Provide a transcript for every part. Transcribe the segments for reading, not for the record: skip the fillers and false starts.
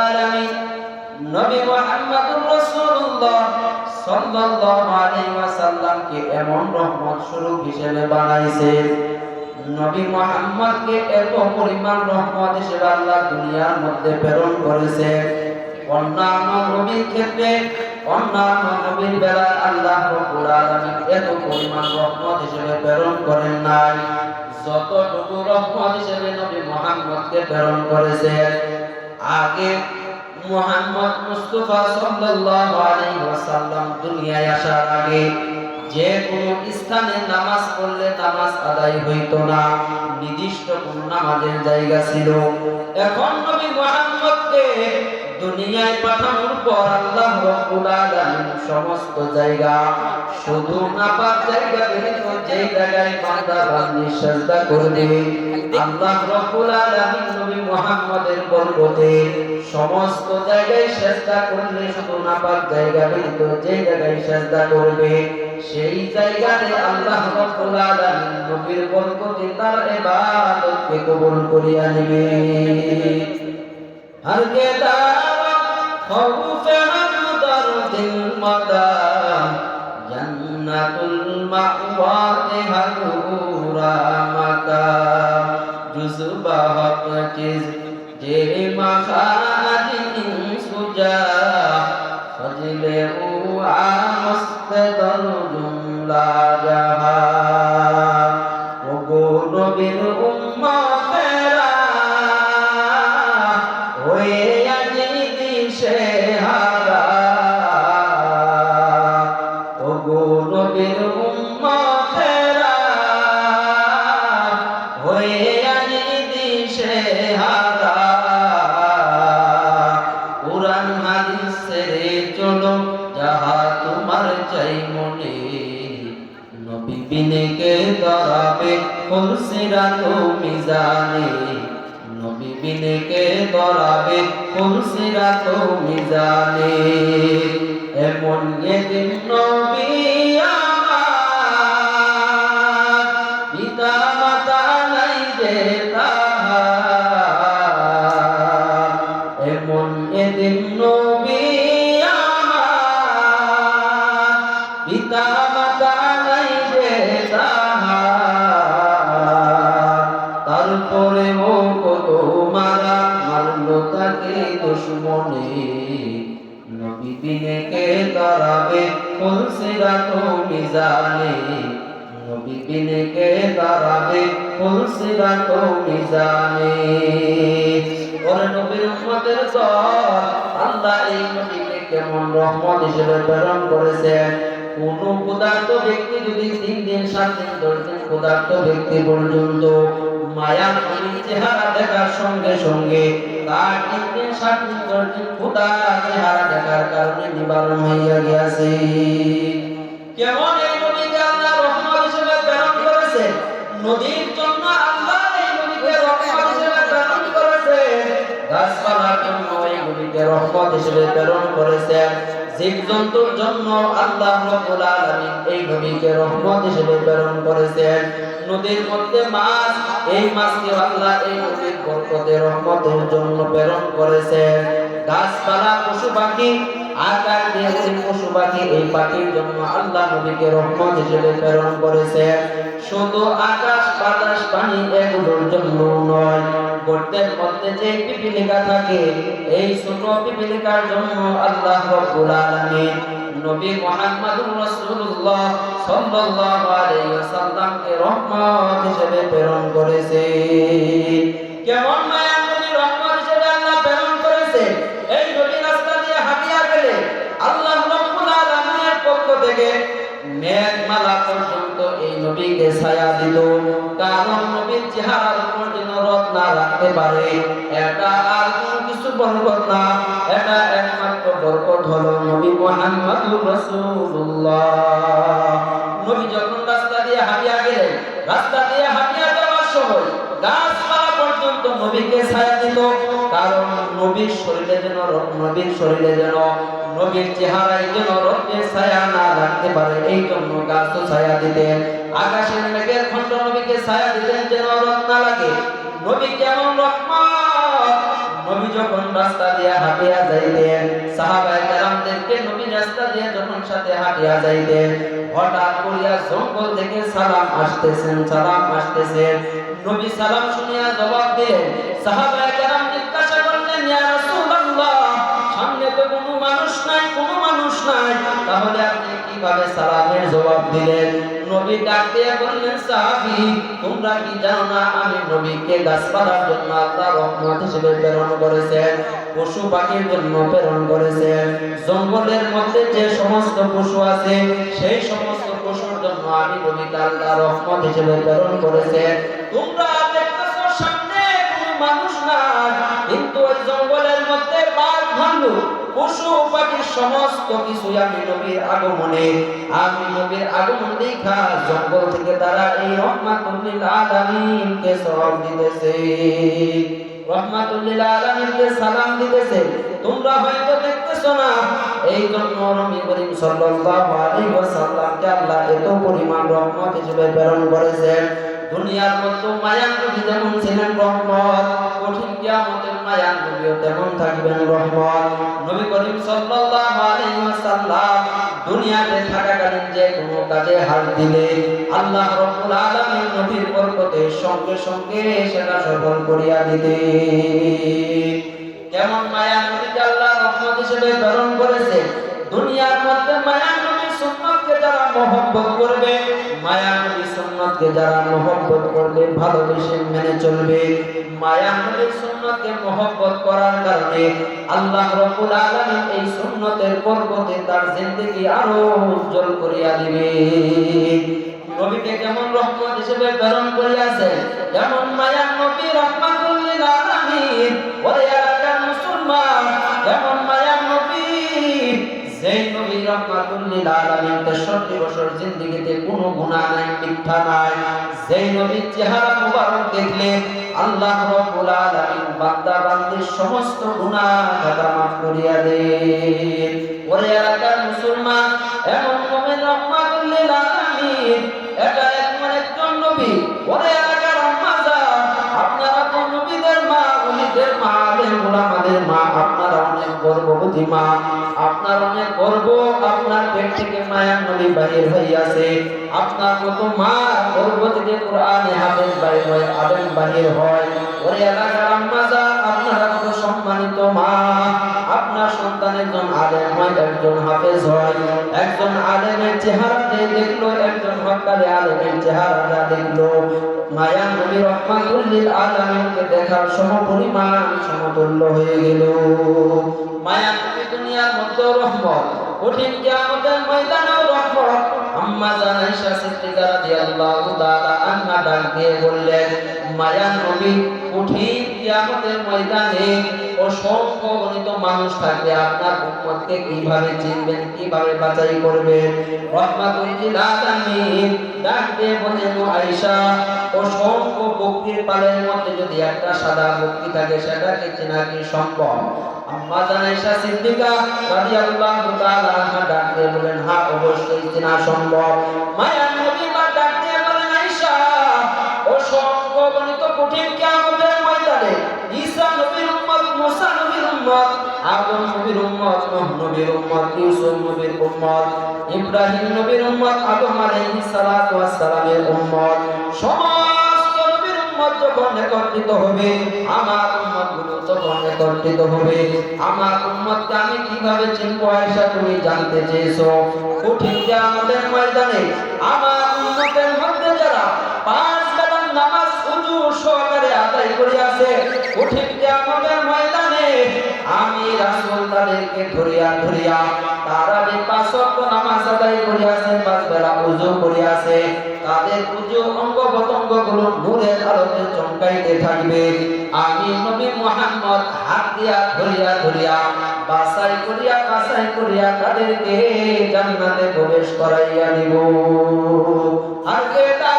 আলামিন নবী মুহাম্মদুর রাসূলুল্লাহ সাল্লাল্লাহু আলাইহি ওয়াসাল্লামকে এমন রহমত স্বরূপ হিসেবে বানাইছেন। নবী মুহাম্মদকে এত পরিমাণ রহমত হিসেবে আল্লাহ দুনিয়ার মধ্যে প্রেরণ করেছেন। অন্যান্য নবীর ক্ষেত্রে অন্যান্য নবীর বেলায় আল্লাহ রাব্বুল আলামিন এত পরিমাণ রহমত হিসেবে প্রেরণ করেন নাই যতটুকু রহমত হিসেবে নবী মুহাম্মদকে প্রেরণ করেছেন। আগে মুহাম্মদ মুস্তাফা সাল্লাল্লাহু আলাইহি ওয়াসাল্লাম দুনিয়ায় আসার আগে যে কোনো স্থানে নামাজ পড়লে নামাজ আদায় হইতো না, নির্দিষ্ট কোন নামাজের জায়গা ছিল। এখন নবী মুহাম্মদকে দুনিয়ায় পাঠানোর পর আল্লাহ রাব্বুল আলামিন সমস্ত জায়গা শুধু নাপাক জায়গা ব্যতীত যে জায়গায় বান্দা বান্দি সিজদা করবে আল্লাহ রাব্বুল আলামিন নবী মুহাম্মদের বরকতে সমস্ত জায়গায় সিজদা করলে শুধু নাপাক জায়গা ব্যতীত যে জায়গায় সিজদা করবে সেই জায়গাতে আল্লাহ রাব্বুল আলামিন নবীর বরকতে তার ইবাদতকে কবুল করিয়া নেবে। हर के खौफ अक़दर दिल मदाम जन्नतुल मअवा हरूरा मकाम जुज़बा हक़ चिज़ जे मखाज सुजा फजले उआ मुस्तदर जुमला जहां वो गोनो बिन उम्मा ফুলসিরাতো মিজানে নবী বিনে কে দরাবে ফুলসিরাতো মিজানে এমন একদিন নবী আমার পিতা মাতা নাই যে তাহার এমন একদিন নবী আমার পিতা মাতা নাই যে তারপরে ও কত মারা মারলো তাকে দুশমনে নবী বিনে কে দাঁড়াবে ফুলসিরাতো মিজানে নবী বিনে কে দাঁড়াবে ফুলসিরাতো মিজানে। ওরে নবীর উম্মতের দল আল্লাহ এই নবীকে কেমন রহমত হিসেবে প্রেরণ করেছেন। কোন ক্ষুধার্ত ব্যক্তি যদি 3 দিন 7 দিন 10 দিন ক্ষুধার্ত ব্যক্তি পর্যন্ত মায়া নবীর চেহারা দেখার সঙ্গে সঙ্গে তার 3 দিন 7 দিন 10 দিন ক্ষুধা চেহারা দেখার কারণে নিবারণ হইয়া গিয়াছে। কেমন এই নবীকে আল্লাহ রহমত হিসেবে প্রেরণ করেছে। নদীর জন্য আল্লাহ এই নবীকে রহমত হিসেবে প্রেরণ করেছে। গাছপালার জন্য এই নবীকে রহমত হিসেবে প্রেরণ করেছেন। জীবজন্তুর জন্য আল্লাহ রাব্বুল আলামিন এই নবীকে রহমত হিসেবে প্রেরণ করেছেন। নদীর মধ্যে মাছ, এই মাছকে আল্লাহ এই নবীর বরকতে রহমতের জন্য প্রেরণ করেছেন। গাছপালা পশু পাখি আকাশ দিয়ে পশু পাখি এই পাখির জন্য আল্লাহ নবীকে রহমত হিসেবে প্রেরণ করেছেন। শুধু আকাশ বাতাস পানি এগুলোর জন্য নয়, গর্তের মধ্যে যে পিপীলিকা থাকে এই ছোট পিপীলিকার জন্য আল্লাহ রাব্বুল আলামিন নবী মুহাম্মদুর রাসূলুল্লাহ সাল্লাল্লাহু আলাইহি ওয়াসাল্লামকে রহমত হিসেবে প্রেরণ করেছে। কেমন মায়া নবী রহমত হিসেবে আল্লাহ প্রেরণ করেছে। এই নবী রাস্তা দিয়ে হাঁটিয়া গেলে আল্লাহ রাব্বুল আলামিনের পক্ষ থেকে মেঘমালা পর্যন্ত এই নবীকে ছায়া দিল। কারণ নবীর চেহারার উপর যেন রদ না রাখতে পারে, এটা আর কোনো কিছু বরকত না, এটা একমাত্র বরকত হলো নবী মুহাম্মদুর রাসূলুল্লাহ। নবী যখন রাস্তা দিয়ে হাঁটিয়া গেলেন, রাস্তা দিয়ে হাঁটিয়া যাওয়ার সময় গাছপালা পর্যন্ত নবীকে ছায়া দিত। কারণ নবীর শরীরে যেন নবীর চেহারায় যেন রোদের ছায়া না লাগতে পারে, এই জন্য গাছও ছায়া দিতেন। আকাশের মেঘের খণ্ড নবীকে ছায়া দিতেন যেন রোদ না লাগে। নবী কেমন রহমত নবী যখন রাস্তা দিয়ে হাঁটিয়া যাইতেন, সাহাবায়ে কেরামদেরকে নবী রাস্তা দিয়ে যখন সাথে হাঁটিয়া যাইতেন, হঠাৎ করিয়া জঙ্গল থেকে সালাম আসতেছেন। নবী সালাম শুনিয়া জবাব দিলেন। সাহাবায়ে কেরাম জিজ্ঞাসা করলেন, ইয়া রাসূলুল্লাহ, সামনে তো কোনো মানুষ নাই, তাহলে আপনি কিভাবে সালামের জবাব দিলেন? নবী ডাক দিয়ে বললেন, সাহাবী, তোমরা কি জানো না আমি নবীকে গাছপালার জন্য আল্লাহ রহমত হিসেবে প্রেরণ করেছেন, পশু পাখির জন্য প্রেরণ করেছেন। জঙ্গলের মধ্যে যে সমস্ত পশু আছে সেই সমস্ত পশুর জন্য আমি নবীকে আল্লাহ রহমত হিসেবে প্রেরণ করেছেন। তোমরা দেখতেছো সামনে কোনো মানুষ নাই, কিন্তু ওই জঙ্গলের মধ্যে বাঘ ভাল্লুক পশু পাখির সমস্ত কিছু আমি নবীর আগমন দেখা জঙ্গল থেকে তারা এই রহমাতুল লিল আলামিনকে সওয়াব দিতেছে, রহমাতুল লিল আলামিনকে সালাম দিতেছে। তোমরা হয়তো দেখতেছো না, এই জন্য নবী করিম সাল্লাল্লাহু আলাইহি ওয়াসাল্লামকে আল্লাহ এত পরিমাণ রহমত হিসেবে প্রেরণ করেছেন। দুনিয়ার মধ্যে মায়ার নবী যেমন ছিলেন রহমত, কঠিন কিয়ামতের মায়ার নবীও তেমন থাকবেন রহমত। নবী করিম সাল্লাল্লাহু আলাইহি ওয়াসাল্লাম দুনিয়াতে থাকাকালীন যে কোনো কাজে হাত দিলে আল্লাহ রাব্বুল আলামিন নবীর বরকতের সঙ্গে সঙ্গে সেটা সফল করিয়া দিতেন। কেমন মায়ার নবীকে আল্লাহ রহমত হিসেবে প্রেরণ করেছে। দুনিয়ার মধ্যে মায়ার নবীর সুন্নতকে যারা মহব্বত করবে, মায়ার নবীর সুন্নতকে যারা মহব্বত করবে, ভালোবেসে মেনে চলবে, মায়ার নবীর সুন্নতকে মহব্বত করার কারণে আল্লাহ রাব্বুল আলামিন এই সুন্নতের বরকতে তার জিন্দেগি আরো উজ্জ্বল করিয়া দিবে। নবীকে কেমন রহমত হিসেবে প্রেরণ করিয়াছেন, যেমন মায়ার নবী রহমাতুল লিল আলামিন। ওরে এলাকার মুসলমান, যেমন মায়ার নবী, যেই নবী রহমাতুল লিল আলামিন 63 বছর জিন্দেগিতে কোনো গুনাহ নাই, মিথ্যা নাই, যেই নবীর চেহারা মুবারক দেখলে আল্লাহ রাব্বুল আলামিন বান্দা বান্দির সমস্ত গুনাহ খাতা মাফ করিয়া দেন। ওরে এলাকার মুসলমান, এমন নবী রহমাতুল লিল আলামিন, এটা একজন নবী। ওরে এলাকার আম্মা যান, আপনারা তো নবীদের মা, ওলিদের মা, আলেম ওলামাদের মা, আপনারা অনেক গর্ভবতী মা, আপনার অনেক গর্ব, আপনার পেট থেকে মায়ার নবী বাহির হইয়াছে। আপনার মতো মা গর্ভ থেকে কোরআনে হাফেজ বাহির হয়, আলেম বাহির হয়। ওরে এলাকার আম্মা যান, আপনারা কত সম্মানিত মা, আপনার সন্তান একজন আলেম হয়, একজন হাফেজ হয়। একজন আলেমের চেহারা দেখলো, একজন হক্কানি আলেমের চেহারা দেখলো, মায়ার নবী রহমাতুল লিল আলামিনকে দেখার সমপরিমাণ সমতুল্য হয়ে গেল। মায়ার নবী দুনিয়ার মধ্যে রহমত, কঠিন কিয়ামতের ময়দানেও রহমত। আম্মা জান আয়েশা সিদ্দিকা রাদিয়াল্লাহু তাআলা আনহা ডাক দিয়ে বললেন, মায়ার নবী কঠিন কিয়ামতের ময়দানে অসংখ্য গণিত মানুষ থাকবে, আপনার উম্মতকে কিভাবে চিনবেন, কিভাবে বাছাই করবেন? রহমাতুল লিল আলামিন ডাক দিয়ে বলেন, আয়েশা, অসংখ্য বকরির পালের মধ্যে যদি একটা সাদা বকরি থাকে সেটাকে চেনা কি সম্ভব? আম্মা জান আয়েশা সিদ্দিকা রাদিয়াল্লাহু তাআলা আনহা ডাক দিয়ে বলেন, হ্যাঁ, অবশ্যই চেনা সম্ভব। মায়ার নবী মা ডাক দিয়ে বলেন, আয়েশা, অসংখ্য গণিত কঠিন কিয়ামতের ময়দানে ঈসা নবীর উম্মত, মুসা নবীর উম্মত, আদম নবীর উম্মত, নূহ নবীর উম্মত, ইউসুফ নবীর উম্মত, ইব্রাহিম নবীর উম্মত, আদম আলাইহিস সালাতু ওয়াস সালামের উম্মত, সমস্ত নবীর উম্মত যখন একত্রিত হবে, আমার উম্মতগুলো তখন একত্রিত হবে। আমার উম্মতকে আমি কিভাবে চিনবো? আয়েশা, তুমি জানতে চেয়েছো। কঠিন কিয়ামতের ময়দানে আমার উম্মতের মধ্যে যারা 5 বেলার নামাজ ওযু সহকারে আদায় করিয়াছে, কঠিন কিয়ামতের ময়দানে আমি রাসূল তাদেরকে ধরিয়া তারা যে 5 ওয়াক্ত নামাজ আদায় করিয়াছে, 5 বেলা ওযু করিয়াছে, তাদের ওযু অঙ্গ প্রত্যঙ্গগুলো নূরের আলোতে চমকাইতে থাকবে। আমি নবী মুহাম্মদ হাত দিয়া ধরিয়া বাছাই করিয়া তাদেরকে জান্নাতে প্রবেশ করাইয়া দিব। আর কেটা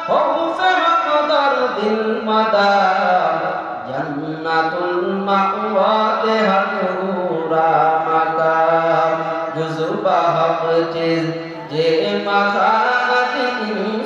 হউফে হকদর দিল মাদার, জান্নাতুল মাওয়াতে হাকুরা মাকাম, জুজবা হক চিজ যে মাখাতি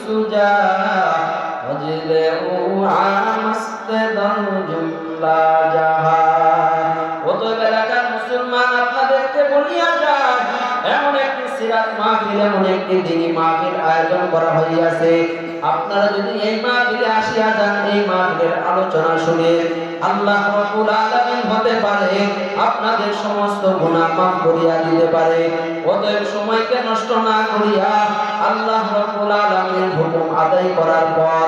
সুজা, হজলে ও আমস্তে দর জুমলা জাহান। এমন একটি সিরাত মাহফিল, এমন একটি দ্বীনি মাহফিল আয়োজন করা হইয়াছে। আপনারা যদি এই মাহফিলে আসিয়া যান, এই মাহফিলের আলোচনা শুনে আল্লাহ রাব্বুল আলামিন হতে পারে আপনাদের সমস্ত গুনাহ মাফ করিয়া দিতে পারে। অতএব সময়কে নষ্ট না করিয়া আল্লাহ রাব্বুল আলামিনের হুকুম আদায় করার পর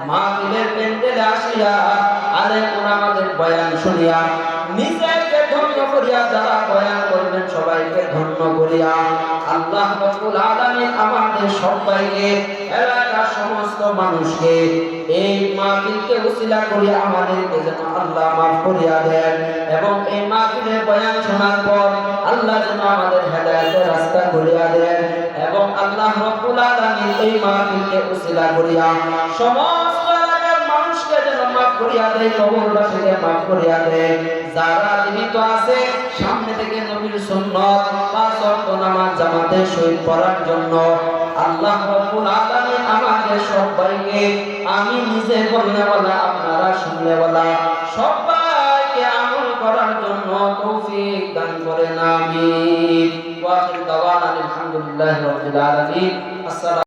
মাহফিলের প্যান্ডেলে আসিয়া আলেম ওলামাদের বয়ান শুনিয়া নিজেকে ধন্য করিয়া, যারা বয়ান করবেন সবাইকে ধন্য করিয়া আল্লাহ রাব্বুল আলামিন আমাদের সবাইকে, এলাকার সমস্ত মানুষকে এই মাহফিলকে উসিলা করিয়া আমাদেরকে যেন আল্লাহ মাফ করিয়া দেন, এবং এই মাহফিলে বয়ান শোনার পর আল্লাহ যেন আমাদের হেদায়েতের রাস্তা করিয়া দেন, এবং আল্লাহ রাব্বুল আলামিন এই মাহফিলকে উসিলা করিয়া সমস্ত এলাকার মানুষকে যেন মাফ করিয়া দেয়, কবরবাসীকে মাফ করিয়া দেয়। যারা জীবিত আছে সামনে থেকে নবীর সুন্নাত 5 ওয়াক্ত নামাজ জামাতের সহিত পড়ার জন্য আল্লাহ রাব্বুল আলামিন আমাদের সবাইকে, আমি নিজে বলনেওয়ালা আপনারা শুননেওয়ালা সবাইকে আমল করার জন্য তৌফিক দান করেন, আমিন। ওয়া আখিরু দাওয়ানা আলহামদুলিল্লাহি রাব্বিল আলামিন। আসসালামু